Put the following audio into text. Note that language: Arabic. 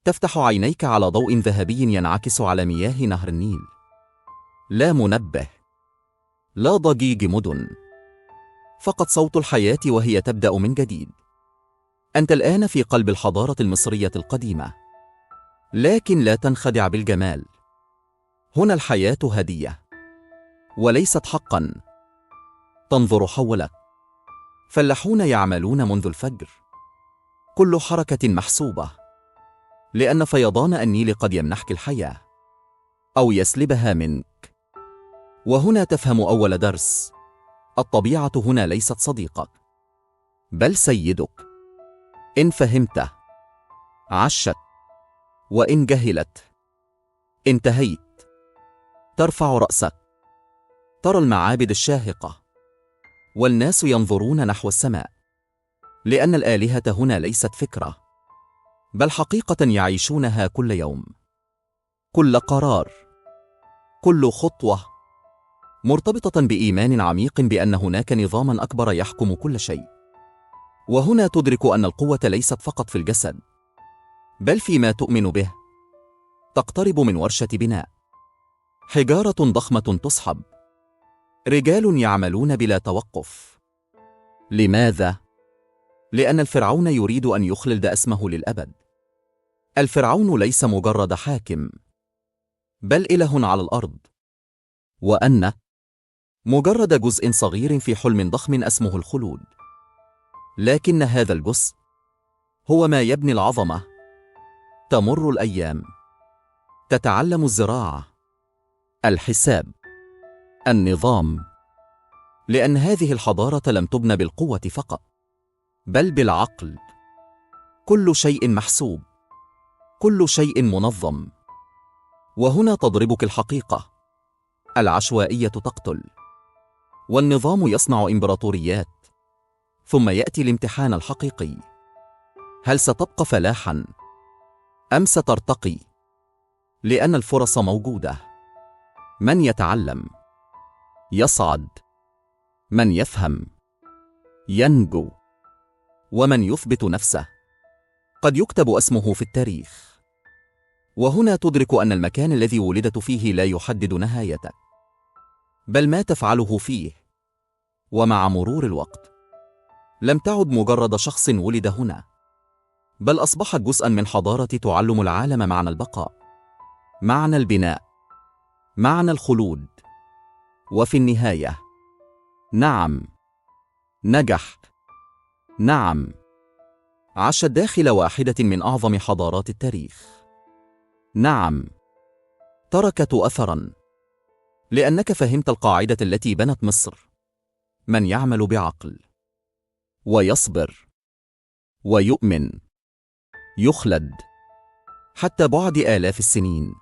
تفتح عينيك على ضوء ذهبي ينعكس على مياه نهر النيل. لا منبه، لا ضجيج مدن، فقط صوت الحياة وهي تبدأ من جديد. أنت الآن في قلب الحضارة المصرية القديمة، لكن لا تنخدع بالجمال. هنا الحياة هدية وليست حقا. تنظر حولك، فلاحون يعملون منذ الفجر، كل حركة محسوبة، لأن فيضان النيل قد يمنحك الحياة أو يسلبها منك. وهنا تفهم أول درس: الطبيعة هنا ليست صديقك، بل سيدك. إن فهمته عشت، وإن جهلت انتهيت. ترفع رأسك، ترى المعابد الشاهقة، والناس ينظرون نحو السماء، لأن الآلهة هنا ليست فكرة، بل حقيقة يعيشونها كل يوم. كل قرار، كل خطوة مرتبطة بإيمان عميق بأن هناك نظاما أكبر يحكم كل شيء. وهنا تدرك أن القوة ليست فقط في الجسد، بل فيما تؤمن به. تقترب من ورشة بناء، حجارة ضخمة تصحب، رجال يعملون بلا توقف. لماذا؟ لأن الفرعون يريد أن يخلد اسمه للأبد. الفرعون ليس مجرد حاكم، بل إله على الأرض، وأنت مجرد جزء صغير في حلم ضخم اسمه الخلود. لكن هذا الجزء هو ما يبني العظمة. تمر الأيام، تتعلم الزراعة، الحساب، النظام، لأن هذه الحضارة لم تبنى بالقوة فقط، بل بالعقل. كل شيء محسوب، كل شيء منظم. وهنا تضربك الحقيقة: العشوائية تقتل، والنظام يصنع إمبراطوريات. ثم يأتي الامتحان الحقيقي: هل ستبقى فلاحاً أم سترتقي؟ لأن الفرص موجودة. من يتعلم يصعد، من يفهم ينجو، ومن يثبت نفسه قد يكتب اسمه في التاريخ. وهنا تدرك أن المكان الذي ولدت فيه لا يحدد نهايتك، بل ما تفعله فيه. ومع مرور الوقت لم تعد مجرد شخص ولد هنا، بل أصبحت جزءاً من حضارة تعلم العالم معنى البقاء، معنى البناء، معنى الخلود. وفي النهاية، نعم، نجحت. نعم، عاشت داخل واحدة من أعظم حضارات التاريخ. نعم، تركت أثراً، لأنك فهمت القاعدة التي بنت مصر: من يعمل بعقل ويصبر ويؤمن يخلد حتى بعد آلاف السنين.